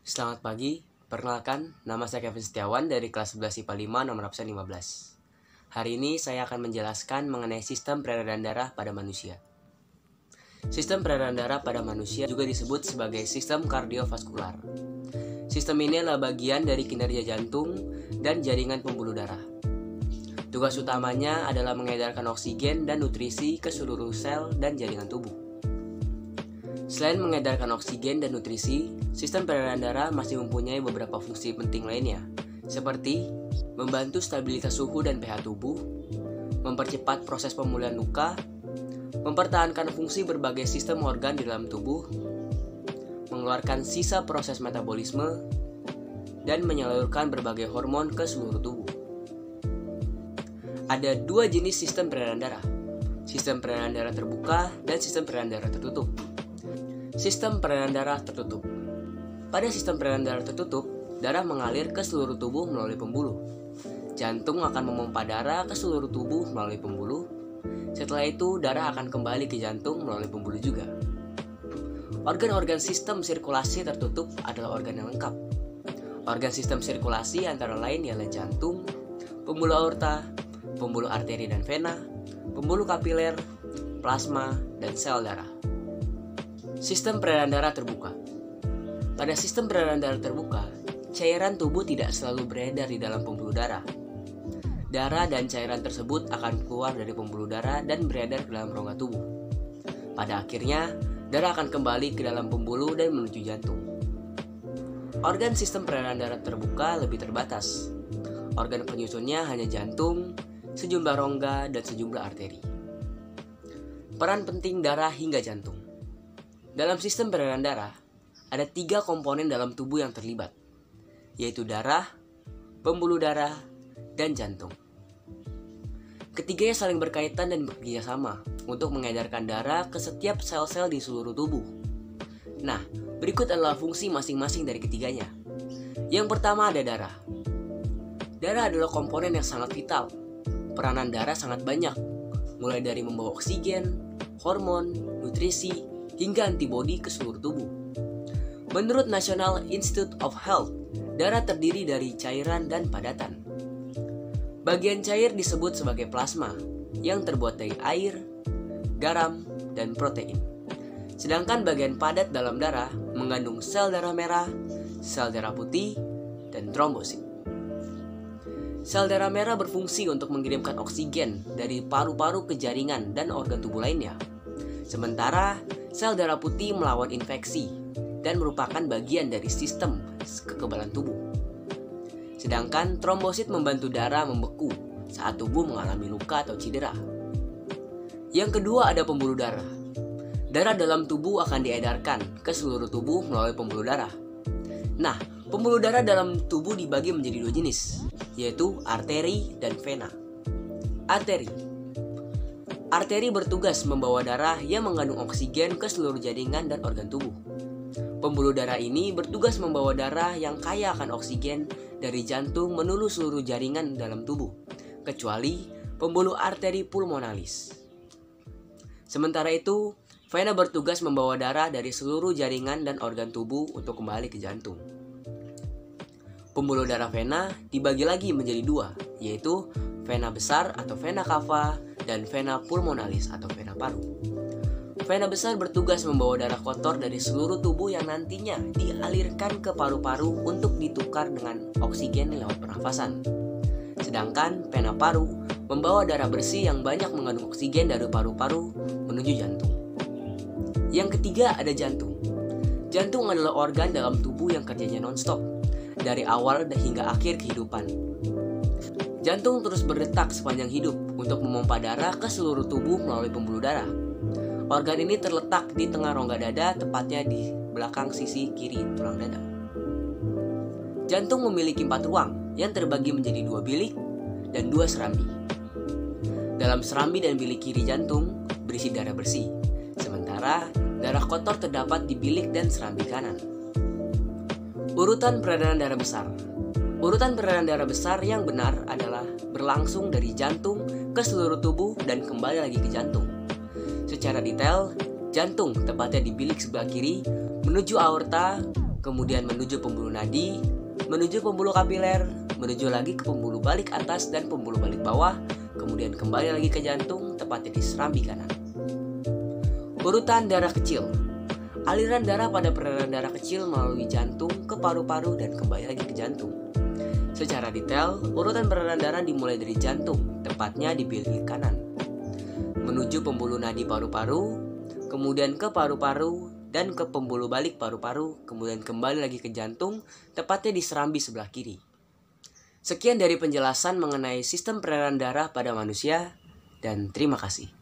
Selamat pagi, perkenalkan nama saya Kevin Setiawan dari kelas 11 IPA 5 nomor absen 15. Hari ini saya akan menjelaskan mengenai sistem peredaran darah pada manusia. Sistem peredaran darah pada manusia juga disebut sebagai sistem kardiovaskular. Sistem ini adalah bagian dari kinerja jantung dan jaringan pembuluh darah. Tugas utamanya adalah mengedarkan oksigen dan nutrisi ke seluruh sel dan jaringan tubuh. Selain mengedarkan oksigen dan nutrisi, sistem peredaran darah masih mempunyai beberapa fungsi penting lainnya, seperti membantu stabilitas suhu dan pH tubuh, mempercepat proses pemulihan luka, mempertahankan fungsi berbagai sistem organ di dalam tubuh, mengeluarkan sisa proses metabolisme, dan menyalurkan berbagai hormon ke seluruh tubuh. Ada dua jenis sistem peredaran darah, sistem peredaran darah terbuka dan sistem peredaran darah tertutup. Sistem peredaran darah tertutup. Pada sistem peredaran darah tertutup, darah mengalir ke seluruh tubuh melalui pembuluh. Jantung akan memompa darah ke seluruh tubuh melalui pembuluh. Setelah itu, darah akan kembali ke jantung melalui pembuluh juga. Organ-organ sistem sirkulasi tertutup adalah organ yang lengkap. Organ sistem sirkulasi antara lain ialah jantung, pembuluh aorta, pembuluh arteri dan vena, pembuluh kapiler, plasma, dan sel darah. Sistem peredaran darah terbuka. Pada sistem peredaran darah terbuka, cairan tubuh tidak selalu beredar di dalam pembuluh darah. Darah dan cairan tersebut akan keluar dari pembuluh darah dan beredar ke dalam rongga tubuh. Pada akhirnya, darah akan kembali ke dalam pembuluh dan menuju jantung. Organ sistem peredaran darah terbuka lebih terbatas. Organ penyusunnya hanya jantung, sejumlah rongga, dan sejumlah arteri. Peran penting darah hingga jantung. Dalam sistem peredaran darah, ada 3 komponen dalam tubuh yang terlibat, yaitu darah, pembuluh darah, dan jantung. Ketiganya saling berkaitan dan bekerja sama untuk mengedarkan darah ke setiap sel-sel di seluruh tubuh. Nah, berikut adalah fungsi masing-masing dari ketiganya. Yang pertama ada darah. Darah adalah komponen yang sangat vital. Peranan darah sangat banyak, mulai dari membawa oksigen, hormon, nutrisi, hingga antibodi ke seluruh tubuh. Menurut National Institute of Health, darah terdiri dari cairan dan padatan. Bagian cair disebut sebagai plasma, yang terbuat dari air, garam, dan protein. Sedangkan bagian padat dalam darah mengandung sel darah merah, sel darah putih, dan trombosit. Sel darah merah berfungsi untuk mengirimkan oksigen dari paru-paru ke jaringan dan organ tubuh lainnya. Sementara sel darah putih melawan infeksi dan merupakan bagian dari sistem kekebalan tubuh. Sedangkan trombosit membantu darah membeku saat tubuh mengalami luka atau cedera. Yang kedua ada pembuluh darah. Darah dalam tubuh akan diedarkan ke seluruh tubuh melalui pembuluh darah. Nah, pembuluh darah dalam tubuh dibagi menjadi 2 jenis, yaitu arteri dan vena. Arteri bertugas membawa darah yang mengandung oksigen ke seluruh jaringan dan organ tubuh. Pembuluh darah ini bertugas membawa darah yang kaya akan oksigen dari jantung menuju seluruh jaringan dalam tubuh, kecuali pembuluh arteri pulmonalis. Sementara itu, vena bertugas membawa darah dari seluruh jaringan dan organ tubuh untuk kembali ke jantung. Pembuluh darah vena dibagi lagi menjadi 2, yaitu vena besar atau vena cava dan vena pulmonalis atau vena paru. Vena besar bertugas membawa darah kotor dari seluruh tubuh yang nantinya dialirkan ke paru-paru untuk ditukar dengan oksigen lewat pernafasan. Sedangkan vena paru membawa darah bersih yang banyak mengandung oksigen dari paru-paru menuju jantung. Yang ketiga ada jantung. Jantung adalah organ dalam tubuh yang kerjanya non-stop, dari awal hingga akhir kehidupan. Jantung terus berdetak sepanjang hidup untuk memompa darah ke seluruh tubuh melalui pembuluh darah. Organ ini terletak di tengah rongga dada, tepatnya di belakang sisi kiri tulang dada. Jantung memiliki 4 ruang yang terbagi menjadi 2 bilik dan 2 serambi. Dalam serambi dan bilik kiri jantung berisi darah bersih, sementara darah kotor terdapat di bilik dan serambi kanan. Urutan peredaran darah besar. Urutan peredaran darah besar yang benar adalah berlangsung dari jantung ke seluruh tubuh dan kembali lagi ke jantung. Secara detail, jantung tepatnya di bilik sebelah kiri menuju aorta, kemudian menuju pembuluh nadi, menuju pembuluh kapiler, menuju lagi ke pembuluh balik atas dan pembuluh balik bawah, kemudian kembali lagi ke jantung, tepatnya di serambi kanan. Urutan darah kecil. Aliran darah pada peredaran darah kecil melalui jantung ke paru-paru dan kembali lagi ke jantung. Secara detail, urutan peredaran darah dimulai dari jantung, tepatnya di bilik kanan, menuju pembuluh nadi paru-paru, kemudian ke paru-paru dan ke pembuluh balik paru-paru, kemudian kembali lagi ke jantung, tepatnya di serambi sebelah kiri. Sekian dari penjelasan mengenai sistem peredaran darah pada manusia, dan terima kasih.